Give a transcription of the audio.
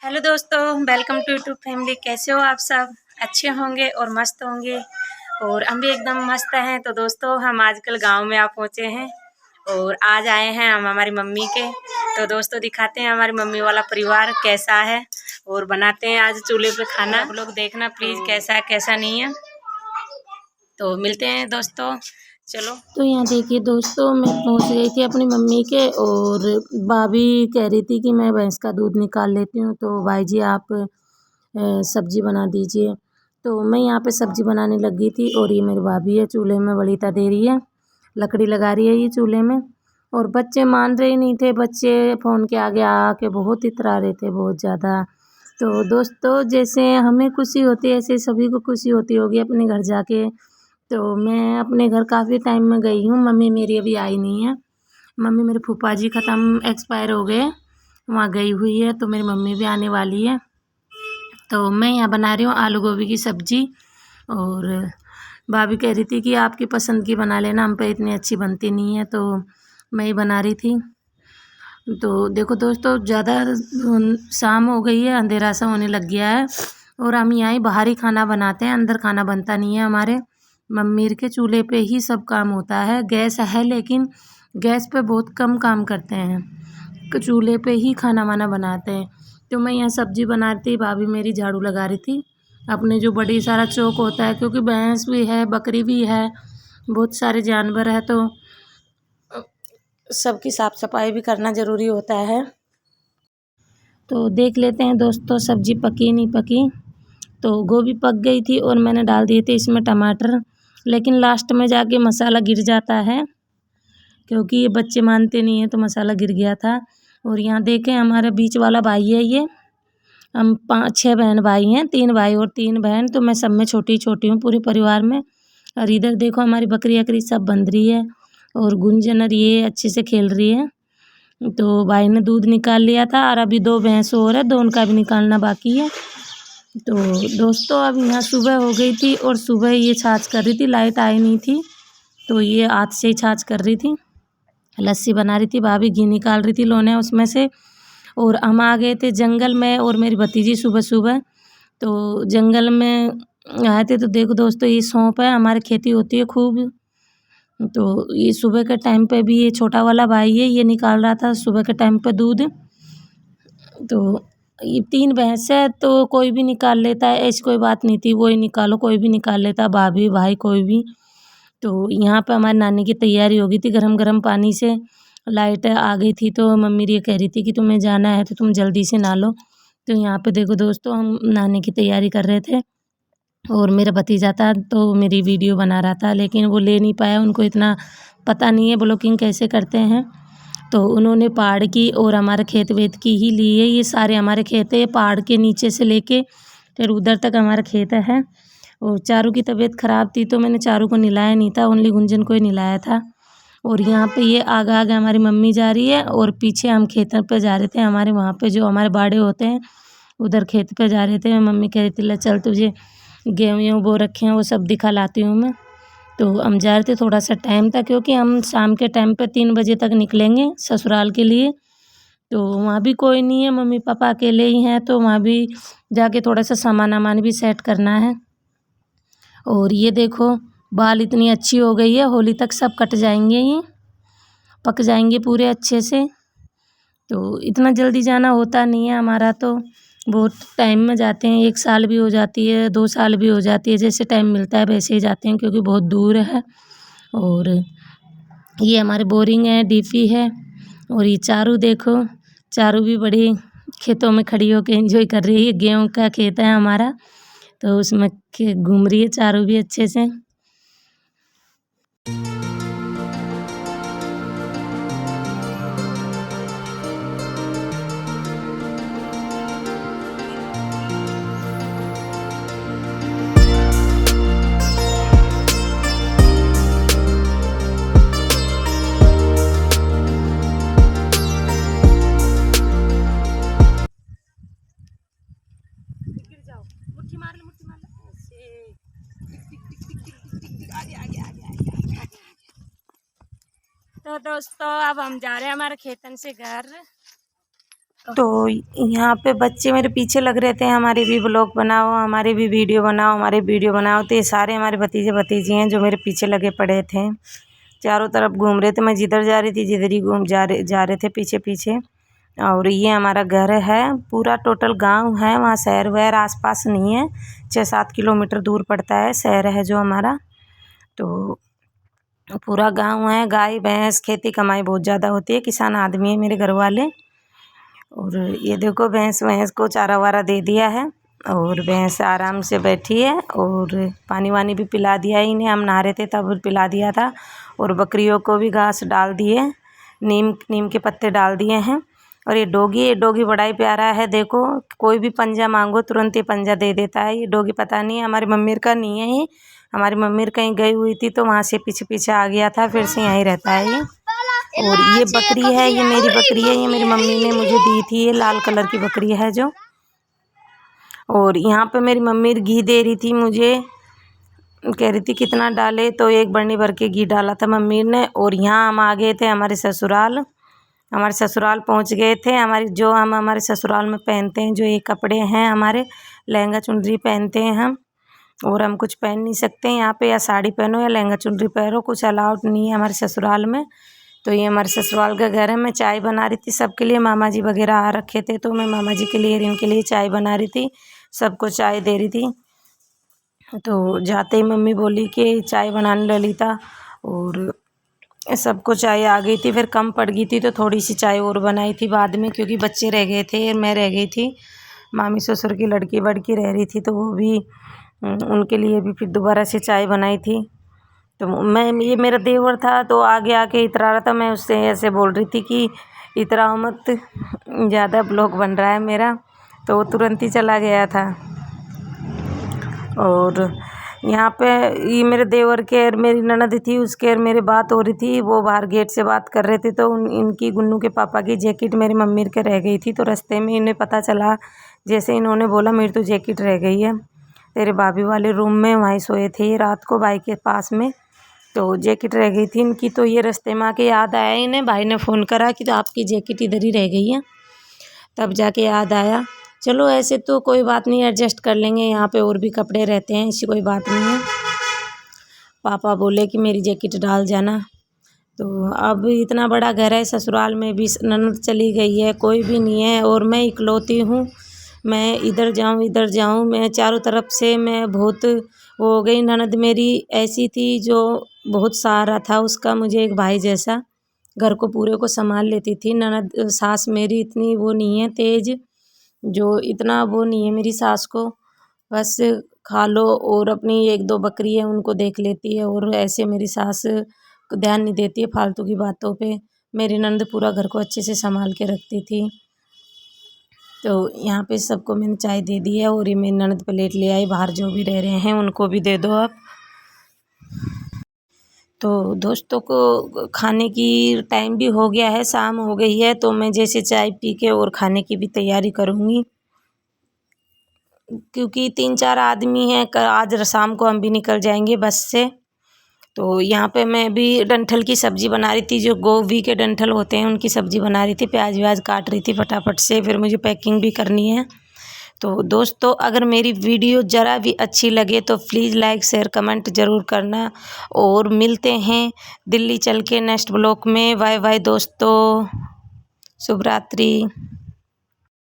Hello दोस्तों, welcome to YouTube family. कैसे हो आप सब? अच्छे होंगे और मस्त होंगे और हम भी एकदम मस्त हैं। तो दोस्तों, हम आजकल गांव में आ पहुँचे हैं और आज आए हैं हम हमारी मम्मी के। तो दोस्तों, दिखाते हैं हमारी मम्मी वाला परिवार कैसा है और बनाते हैं आज चूल्हे पे खाना। आप लोग देखना प्लीज़ कैसा है कैसा नहीं है। तो मिलते हैं दोस्तों, चलो। तो यहाँ देखिए दोस्तों, मैं पहुँच गई थी अपनी मम्मी के और भाभी कह रही थी कि मैं भैंस का दूध निकाल लेती हूँ, तो भाई जी आप सब्जी बना दीजिए। तो मैं यहाँ पे सब्जी बनाने लगी थी और ये मेरी भाभी है चूल्हे में बड़ीता दे रही है, लकड़ी लगा रही है ये चूल्हे में। और बच्चे मान रहे नहीं थे, बच्चे फ़ोन के आगे आके बहुत इतरा रहे थे, बहुत ज़्यादा। तो दोस्तों, जैसे हमें खुशी होती है ऐसे सभी को खुशी होती होगी अपने घर जाके। तो मैं अपने घर काफ़ी टाइम में गई हूँ, मम्मी मेरी अभी आई नहीं है। मम्मी मेरे फूफा जी एक्सपायर हो गए, वहाँ गई हुई है, तो मेरी मम्मी भी आने वाली है। तो मैं यहाँ बना रही हूँ आलू गोभी की सब्ज़ी और भाभी कह रही थी कि आपकी पसंद की बना लेना, हम पे इतनी अच्छी बनती नहीं है, तो मैं ही बना रही थी। तो देखो दोस्तों, ज़्यादा शाम हो गई है, अंधेरा सा होने लग गया है और हम यहाँ ही बाहर ही खाना बनाते हैं, अंदर खाना बनता नहीं है हमारे। मम्मी के चूल्हे पे ही सब काम होता है, गैस है लेकिन गैस पे बहुत कम काम करते हैं, चूल्हे पे ही खाना वाना बनाते हैं। तो मैं यहाँ सब्ज़ी बना रही थी, भाभी मेरी झाड़ू लगा रही थी अपने जो बड़ी सारा चौक होता है, क्योंकि भैंस भी है, बकरी भी है, बहुत सारे जानवर है, तो सबकी साफ़ सफाई भी करना ज़रूरी होता है। तो देख लेते हैं दोस्तों, सब्ज़ी पकी नहीं पकी। तो गोभी पक गई थी और मैंने डाल दिए थे इसमें टमाटर, लेकिन लास्ट में जाके मसाला गिर जाता है, क्योंकि ये बच्चे मानते नहीं हैं, तो मसाला गिर गया था। और यहाँ देखें, हमारा बीच वाला भाई है ये, हम 5-6 बहन भाई हैं, 3 भाई और 3 बहन, तो मैं सब में छोटी छोटी हूँ पूरे परिवार में। और इधर देखो हमारी बकरी अकरी सब बंध रही है और गुंजन और ये अच्छे से खेल रही है। तो भाई ने दूध निकाल लिया था और अभी 2 भैंस और है, 2 उनका भी निकालना बाकी है। तो दोस्तों, अब यहाँ सुबह हो गई थी और सुबह ये छाछ कर रही थी, लाइट आई नहीं थी, तो ये हाथ से ही छाछ कर रही थी, लस्सी बना रही थी, भाभी घी निकाल रही थी लोने उसमें से। और हम आ गए थे जंगल में और मेरी भतीजी सुबह सुबह, तो जंगल में आए थे। तो देखो दोस्तों, ये सौंफ है, हमारी खेती होती है खूब। तो ये सुबह के टाइम पे भी ये छोटा वाला भाई है, ये निकाल रहा था सुबह के टाइम पे दूध। तो ये 3 भैंस है, तो कोई भी निकाल लेता है, ऐसी कोई बात नहीं थी, वो ही निकालो, कोई भी निकाल लेता, भाभी भाई कोई भी। तो यहाँ पे हमारी नानी की तैयारी हो गई थी गरम गरम पानी से, लाइट आ गई थी, तो मम्मी ये कह रही थी कि तुम्हें जाना है तो तुम जल्दी से नहा लो। तो यहाँ पे देखो दोस्तों, हम नहाने की तैयारी कर रहे थे और मेरा भतीजा था तो मेरी वीडियो बना रहा था, लेकिन वो ले नहीं पाया, उनको इतना पता नहीं है ब्लॉगिंग कैसे करते हैं। तो उन्होंने पहाड़ की और हमारे खेत वेत की ही ली है, ये सारे हमारे खेत है, पहाड़ के नीचे से लेके फिर उधर तक हमारा खेत है। और चारू की तबीयत ख़राब थी, तो मैंने चारू को नहलाया नहीं था, ओनली गुंजन को ही नहलाया था। और यहाँ पे ये आगे आगे हमारी मम्मी जा रही है और पीछे हम खेतों पे जा रहे थे, हमारे वहाँ पे जो हमारे बाड़े होते हैं उधर खेत पे जा रहे थे। मम्मी कह रही थी ले चल, तुझे गेहूँ वेहूँ बो रखे हैं वो सब दिखा लाती हूँ मैं। तो हम जा रहे थे, थोड़ा सा टाइम था, क्योंकि हम शाम के टाइम पे 3 बजे तक निकलेंगे ससुराल के लिए। तो वहाँ भी कोई नहीं है, मम्मी पापा अकेले ही हैं, तो वहाँ भी जाके थोड़ा सा सामान वामान भी सेट करना है। और ये देखो, बाल इतनी अच्छी हो गई है, होली तक सब कट जाएंगे, ये पक जाएंगे पूरे अच्छे से। तो इतना जल्दी जाना होता नहीं है हमारा, तो बहुत टाइम में जाते हैं, 1 साल भी हो जाती है, 2 साल भी हो जाती है, जैसे टाइम मिलता है वैसे ही जाते हैं, क्योंकि बहुत दूर है। और ये हमारे बोरिंग है, डीपी है। और ये चारू देखो, चारू भी बड़ी खेतों में खड़ी होकर एंजॉय कर रही है, गेहूँ का खेत है हमारा, तो उसमें घूम रही है चारू भी अच्छे से। गिर जाओ, मुट्ठी मार लो, मुट्ठी मार लो ऐसे। आगे आगे आगे आगे आगे आगे। तो दोस्तों, अब हम जा रहे हैं हमारे खेतन से घर तो यहाँ पे बच्चे मेरे पीछे लग रहे थे, हमारे भी ब्लॉग बनाओ, हमारे भी वीडियो बनाओ, हमारे वीडियो बनाओ। तो ये सारे हमारे भतीजे भतीजी हैं जो मेरे पीछे लगे पड़े थे, चारों तरफ घूम रहे थे। मैं जिधर जा रही थी जिधर ही जा रहे थे पीछे पीछे। और ये हमारा घर है, पूरा टोटल गांव है, वहाँ शहर वहर आसपास नहीं है, 6-7 किलोमीटर दूर पड़ता है शहर है जो हमारा। तो पूरा गांव है, गाय भैंस खेती कमाई बहुत ज़्यादा होती है, किसान आदमी है मेरे घर वाले। और ये देखो भैंस को चारा वारा दे दिया है और भैंस आराम से बैठी है और पानी वानी भी पिला दिया है इन्हें, हम नहा रहे थे तब पिला दिया था। और बकरियों को भी घास डाल दिए, नीम के पत्ते डाल दिए हैं। और ये डॉगी बड़ा ही प्यारा है, देखो कोई भी पंजा मांगो तुरंत ही पंजा दे देता है। ये डॉगी पता नहीं हमारी मम्मी का नहीं है, ये हमारी मम्मी कहीं गई हुई थी तो वहाँ से पीछे पीछे आ गया था, फिर से यहीं रहता है ये। और ये बकरी है, ये मेरी बकरी है, ये मेरी मम्मी ने मुझे दी थी, ये लाल कलर की बकरी है जो। और यहाँ पे मेरी मम्मी घी दे रही थी मुझे, कह रही थी कितना डाले, तो 1 बर्नी भर के घी डाला था मम्मी ने। और यहाँ हम आ गए थे हमारे ससुराल पहुँच गए थे। हम हमारे ससुराल में पहनते हैं जो ये कपड़े हैं हमारे, लहंगा चुनरी पहनते हैं हम। और हम कुछ पहन नहीं सकते यहाँ पे, या साड़ी पहनो या लहंगा चुनरी पहनो, कुछ अलाउड नहीं है हमारे ससुराल में। तो ये हमारे ससुराल का घर है। मैं चाय बना रही थी सबके लिए, मामा जी वगैरह आ रखे थे तो मैं मामा जी के लिए और इनके लिए चाय बना रही थी, सबको चाय दे रही थी। तो जाते ही मम्मी बोली कि चाय बनाने ललिता, और सबको चाय आ गई थी, फिर कम पड़ गई थी तो थोड़ी सी चाय और बनाई थी बाद में, क्योंकि बच्चे रह गए थे, मैं रह गई थी, मामी ससुर की लड़की वड़की रह रही थी तो वो भी, उनके लिए भी फिर दोबारा से चाय बनाई थी। तो ये मेरा देवर था तो आगे आके इतरा रहा था, मैं उससे ऐसे बोल रही थी कि इतराओ मत, ज़्यादा ब्लॉग बन रहा है मेरा, तो वो तुरंत ही चला गया था। और यहाँ पे ये मेरे देवर के और मेरी ननद थी, उसके और मेरी बात हो रही थी, वो बाहर गेट से बात कर रहे थे। तो इनकी गुन्नू के पापा की जैकेट मेरी मम्मी के रह गई थी, तो रास्ते में इन्हें पता चला, जैसे इन्होंने बोला मेरी तो जैकेट रह गई है तेरे भाभी वाले रूम में, वहीं सोए थे रात को भाई के पास में, तो जैकेट रह गई थी इनकी। तो ये रास्ते में आके याद आया इन्हें, भाई ने फ़ोन करा कि तो आपकी जैकेट इधर ही रह गई है, तब जाके याद आया। चलो ऐसे तो कोई बात नहीं, एडजस्ट कर लेंगे, यहाँ पे और भी कपड़े रहते हैं, ऐसी कोई बात नहीं है। पापा बोले कि मेरी जैकेट डाल जाना। तो अब इतना बड़ा घर है, ससुराल में भी ननद चली गई है, कोई भी नहीं है और मैं इकलौती हूँ। मैं इधर जाऊँ, मैं चारों तरफ से मैं बहुत वो हो गई। ननद मेरी ऐसी थी जो बहुत सहारा था उसका, मुझे एक भाई जैसा, घर को पूरे को संभाल लेती थी। ननद सास मेरी इतनी वो नहीं है तेज़, जो इतना वो नहीं है मेरी सास को, बस खा लो और अपनी 1-2 बकरी है उनको देख लेती है, और ऐसे मेरी सास ध्यान नहीं देती है फालतू की बातों पे। मेरी ननद पूरा घर को अच्छे से संभाल के रखती थी। तो यहाँ पे सबको मैंने चाय दे दी है, और ये मेरी ननद प्लेट ले आई, बाहर जो भी रह रहे हैं उनको भी दे दो आप। तो दोस्तों को खाने की टाइम भी हो गया है, शाम हो गई है, तो मैं जैसे चाय पी के और खाने की भी तैयारी करूँगी, क्योंकि 3-4 आदमी हैं, आज शाम को हम भी निकल जाएंगे बस से। तो यहाँ पे मैं भी डंठल की सब्ज़ी बना रही थी, जो गोभी के डंठल होते हैं उनकी सब्ज़ी बना रही थी, प्याज व्याज काट रही थी फटाफट से, फिर मुझे पैकिंग भी करनी है। तो दोस्तों अगर मेरी वीडियो ज़रा भी अच्छी लगे तो प्लीज़ लाइक शेयर कमेंट ज़रूर करना, और मिलते हैं दिल्ली चल के नेक्स्ट ब्लॉग में। बाय बाय दोस्तों, शुभ रात्रि।